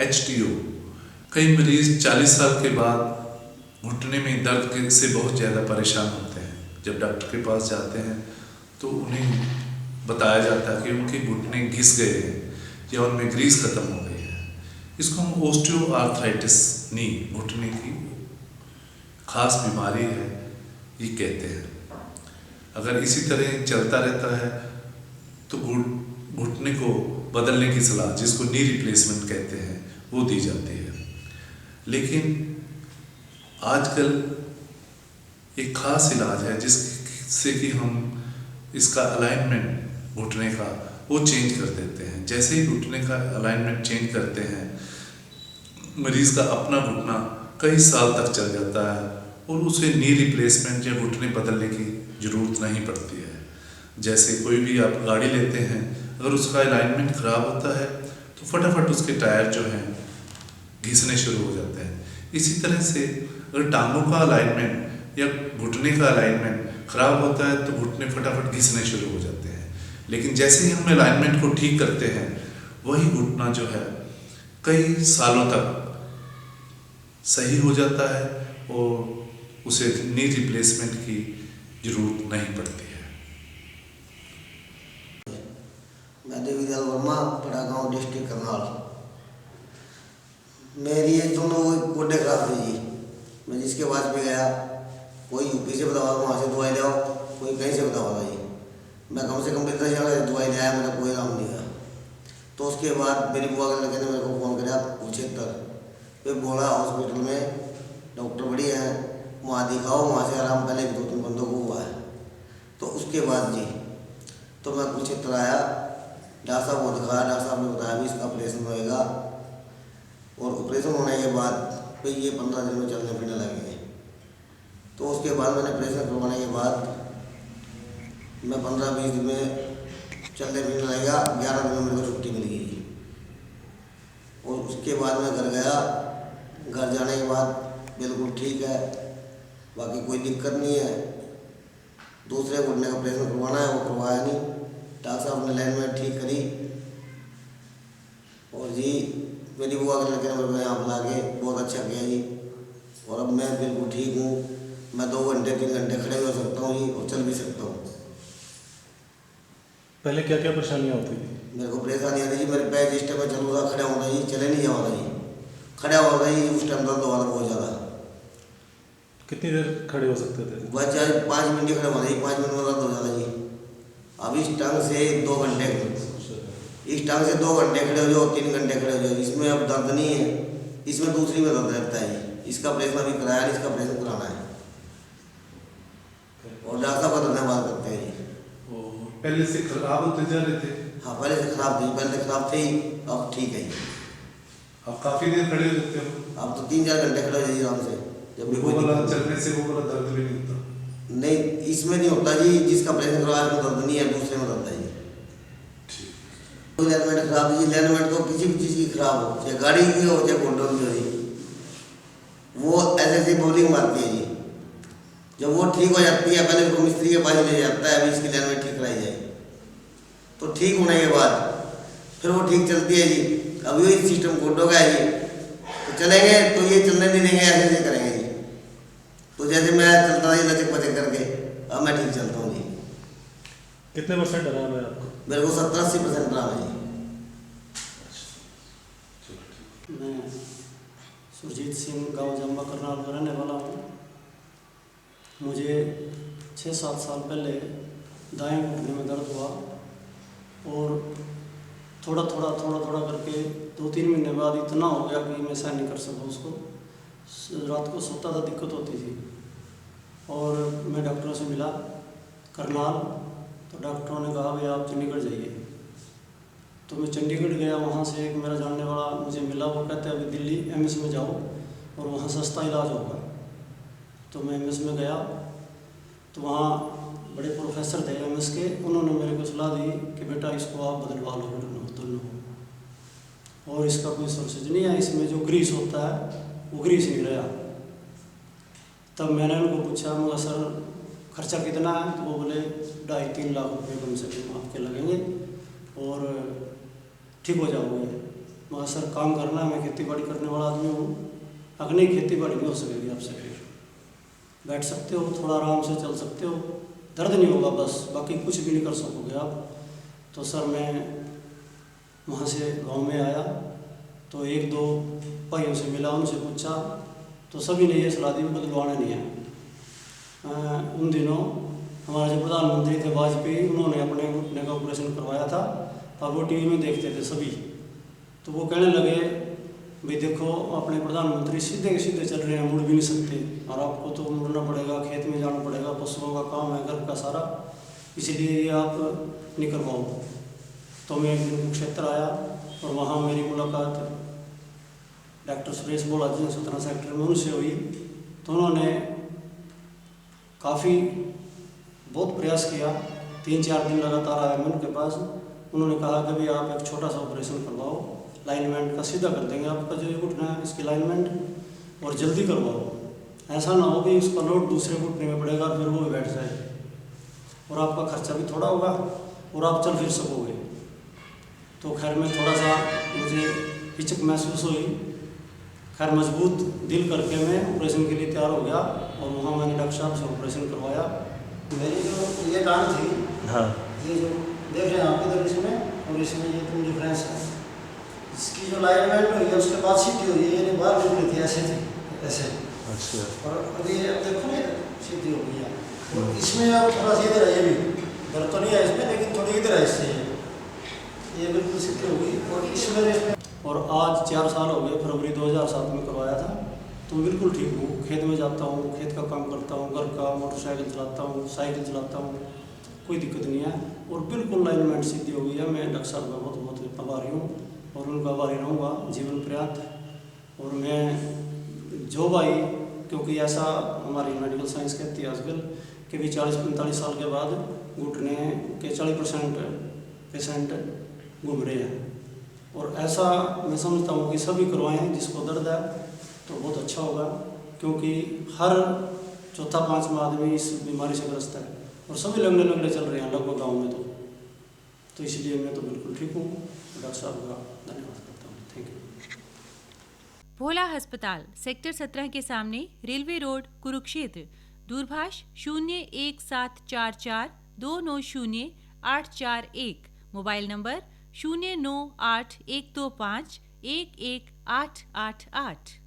HTO। कई मरीज 40 साल के बाद घुटने में दर्द से बहुत ज़्यादा परेशान होते हैं। जब डॉक्टर के पास जाते हैं तो उन्हें बताया जाता है कि उनके घुटने घिस गए हैं या उनमें ग्रीस खत्म हो गई है। इसको हम ऑस्टियोआर्थराइटिस नी, घुटने की खास बीमारी है, ये कहते हैं। अगर इसी तरह चलता रहता है तो घुटने को बदलने की सलाह, जिसको नी रिप्लेसमेंट कहते हैं, वो दी जाती है। लेकिन आजकल एक खास इलाज है जिससे कि हम इसका अलाइनमेंट घुटने का वो चेंज कर देते हैं। जैसे ही घुटने का अलाइनमेंट चेंज करते हैं, मरीज़ का अपना घुटना कई साल तक चल जाता है और उसे नी रिप्लेसमेंट या घुटने बदलने की ज़रूरत नहीं पड़ती है। जैसे कोई भी आप गाड़ी लेते हैं, अगर उसका अलाइनमेंट ख़राब होता है तो फटाफट उसके टायर जो हैं घिसने शुरू हो जाते हैं। इसी तरह से अगर टांगों का अलाइनमेंट या घुटने का अलाइनमेंट ख़राब होता है तो घुटने फटाफट घिसने शुरू हो जाते हैं। लेकिन जैसे ही हम अलाइनमेंट को ठीक करते हैं, वही घुटना जो है कई सालों तक सही हो जाता है और उसे नी रिप्लेसमेंट की ज़रूरत नहीं पड़ती है। मैं देवीदयाल वर्मा, पड़ा गाँव, डिस्ट्रिक्ट करनाल। मेरी ये दोनों गोड्डे खराब थी जी। मैं जिसके पास भी गया, कोई यूपी से बतावा वहाँ से दवाई ले आओ, कोई कहीं से बतावा था जी। मैं कम से कम 10 जगह दवाई ले आया, मेरा कोई आराम नहीं हुआ। तो उसके बाद मेरी बुआ के लड़के ने मेरे को फ़ोन किया कुरुक्षेत्र, फिर बोला हॉस्पिटल में डॉक्टर बड़ी हैं, वहाँ दिखाओ, वहाँ से आराम पहले 2-3 बंदों को हुआ है। तो उसके बाद जी तो मैं कुरुक्षेत्र आया, डॉक्टर साहब को दिखाया। डॉक्टर साहब ने बताया भी इसका ऑपरेशन होएगा, और ऑपरेशन होने के बाद फिर ये 15 दिन में चलने फिरने लगेंगे। तो उसके बाद मैंने ऑपरेशन करवाने के बाद मैं 15-20 दिन में चलने फिरने लगेगा। 11 दिन में मेरे को छुट्टी मिल गई। और उसके बाद मैं घर गया। घर जाने के बाद बिल्कुल ठीक है, बाकी कोई दिक्कत नहीं है। दूसरे घुटने का ऑपरेशन करवाना है, वो करवाया नहीं। डॉक्टर साहब ने अलाइनमेंट ठीक करी और जी मेरी बुआ के लड़के ने मेरे को यहाँ बुला के बहुत अच्छा किया जी। और अब मैं बिल्कुल ठीक हूँ। मैं 2 घंटे 3 घंटे खड़े हो सकता हूँ जी, और चल भी सकता हूँ। पहले क्या क्या परेशानियाँ होती थी? मेरे को परेशानी आती जी, मेरे पैर जिस टाइम में चलूँगा खड़ा होगा जी, चले नहीं जाऊँगा जी, खड़ा होगा जी, उस टाइम दर्द होगा बहुत ज़्यादा। कितनी देर खड़े हो सकते थे? बस चाहे 5 मिनट खड़े होना जी, 5 मिनट में दर्द हो जाता जी। अब इस टांग से 2 घंटे, इस टांग से 2 घंटे खड़े हो जाओ, 3 घंटे खड़े हो जाओ, इसमें अब दर्द नहीं है, इसमें दूसरी में दर्द रहता है जी। इसका ऑपरेशन अभी कराया, इसका ऑपरेशन कराना है और डॉक्टर साहब का धन्यवाद करते हैं जी। पहले से खराब होते जा रहे थे? हाँ, पहले से खराब थी, पहले से खराब थी, अब ठीक है जी। आप काफ़ी देर खड़े हो सकते हो? अब तो 3-4 घंटे खड़े हो जाइए आराम से। जब भी वो वाला चलने से वो वाला दर्द भी नहीं होता? नहीं, इसमें नहीं होता जी। जिसका ऑपरेशन करवाया उसमें दर्द नहीं है, दूसरे में दर्द है जी। अलाइनमेंट खराब है जी। अलाइनमेंट तो किसी भी चीज़ की खराब हो, चाहे गाड़ी की हो चाहे घुटनों की हो जी, वो ऐसे बॉलिंग मारती है जी। जब वो ठीक हो जाती है, पहले उसको मिस्त्री के पास ले जाता है, अभी इसकी अलाइनमेंट ठीक कराई जाए। तो ठीक होने के बाद फिर वो ठीक चलती है जी। अभी वही सिस्टम घुटनों का है जी, तो चलेंगे तो ये चलने नहीं देंगे, ऐसे करेंगे जी। तो जैसे मैं चलता था लचक पचक करके, अब मैं ठीक चलता हूँ जी। कितने % आराम है आपको? मेरे को 70-80% आराम है जी। मैं सुरजीत सिंह, गांव जम्बा, करनाल का रहने वाला हूँ। मुझे 6-7 साल पहले दाएं घुटने में दर्द हुआ और थोड़ा थोड़ा करके 2-3 महीने बाद इतना हो गया कि मैं सहन नहीं कर सका उसको। रात को सोता था, दिक्कत होती थी। और मैं डॉक्टरों से मिला करनाल, तो डॉक्टरों ने कहा भाई आप चंडीगढ़ जाइए। तो मैं चंडीगढ़ गया। वहाँ से एक मेरा जानने वाला मुझे मिला, वो कहते हैं अभी दिल्ली एम्स में जाओ और वहाँ सस्ता इलाज होगा। तो मैं एम्स में गया, तो वहाँ बड़े प्रोफेसर थे एम्स के, उन्होंने मेरे को सलाह दी कि बेटा इसको आप बदलवा लो दोनों, और इसका कोई सोर्सेज नहीं है, इसमें जो ग्रीस होता है वो ग्रीस नहीं रहा। तब मैंने उनको पूछा, मगर सर खर्चा कितना है? तो वो बोले 2.5-3 लाख रुपये कम से कम आपके लगेंगे और ठीक हो जाओगे। मगर सर काम करना है, मैं खेती बाड़ी करने वाला आदमी हूँ, अगर नहीं खेती बाड़ी नहीं हो सकेगी आपसे, फिर बैठ सकते हो, थोड़ा आराम से चल सकते हो, दर्द नहीं होगा बस, बाकी कुछ भी नहीं कर सकोगे आप। तो सर मैं वहाँ से गांव में आया तो एक दो भाइयों से मिला, उनसे पूछा तो सभी ने ये सलाह दी बदलवाना नहीं है। उन दिनों हमारे जो प्रधानमंत्री थे वाजपेयी, उन्होंने अपने घुटने का ऑपरेशन करवाया था और वो टीवी में देखते थे सभी, तो वो कहने लगे भाई देखो अपने प्रधानमंत्री सीधे के सीधे चल रहे हैं, मुड़ भी नहीं सकते, और आपको तो मुड़ना पड़ेगा, खेत में जाना पड़ेगा, पशुओं का काम है घर का सारा, इसलिए ये आप नहीं करवाओ। तो मैं कुरुक्षेत्र आया और वहाँ मेरी मुलाकात डॉक्टर सुरेश बोला जी 17 सेक्टर में, उनसे हुई। तो उन्होंने काफ़ी बहुत प्रयास किया, 3-4 दिन लगातार आया मैं उनके पास। उन्होंने कहा कि भाई आप एक छोटा सा ऑपरेशन करवाओ, लाइनमेंट का सीधा कर देंगे आपका जो ये घुटना है इसकी लाइनमेंट, और जल्दी करवाओ, ऐसा ना हो कि उसका लोड दूसरे घुटने में पड़ेगा फिर वो बैठ जाए, और आपका खर्चा भी थोड़ा होगा और आप चल फिर सकोगे। तो खैर मैं थोड़ा सा मुझे हिचक महसूस हुई, खैर मजबूत दिल करके मैं ऑपरेशन के लिए तैयार हो गया और वहाँ मैंने डॉक्टर साहब से ऑपरेशन करवाया। मेरी जो ये टांग थी, हाँ, ये जो देख रहे हैं आप इधर इसमें और इसमें ये तुम डिफरेंस है, इसकी जो लाइनमेंट हुई है उसके बाद सीधी हुई है, ये नहीं बाहर निकली थी, ऐसे थी ऐसे, अच्छा, और अभी अब देखो ना सीधी हो गई है। तो इसमें अब थोड़ा सा इधर है, ये भी दर्द तो नहीं है इसमें, लेकिन थोड़ी इधर है इससे, ये बिल्कुल सीधी हो गई। और इसमें और आज 4 साल हो गए, फरवरी 2007 में करवाया था, तो बिल्कुल ठीक हूँ, खेत में जाता हूँ, खेत का काम करता हूँ, घर का मोटरसाइकिल चलाता हूँ, साइकिल चलाता हूँ, कोई दिक्कत नहीं है, और बिल्कुल लाइनमेंट सीधी हो गई है। मैं डॉक्टर साहब का बहुत बहुत आभारी हूँ और उनका आभारी रहूँगा जीवन पर्यंत। और मैं जो भाई, क्योंकि ऐसा हमारी मेडिकल साइंस कहती है आजकल कि भी 40-45 साल के बाद घुटने के 40% पेशेंट घूम रहे हैं, और ऐसा मैं समझता हूँ कि सभी करवाएं, जिसको दर्द है तो बहुत अच्छा होगा, क्योंकि हर चौथा 5वां आदमी इस बीमारी से ग्रस्त है और सभी लगने लगने चल रहे हैं लगभग गाँव में। तो इसलिए मैं तो बिल्कुल ठीक हूँ, डॉक्टर साहब का धन्यवाद करता हूँ, थैंक यू। भोला अस्पताल, सेक्टर 17 के सामने, रेलवे रोड, कुरुक्षेत्र। दूरभाष 01744 290 841। Mobile number 098125 11888।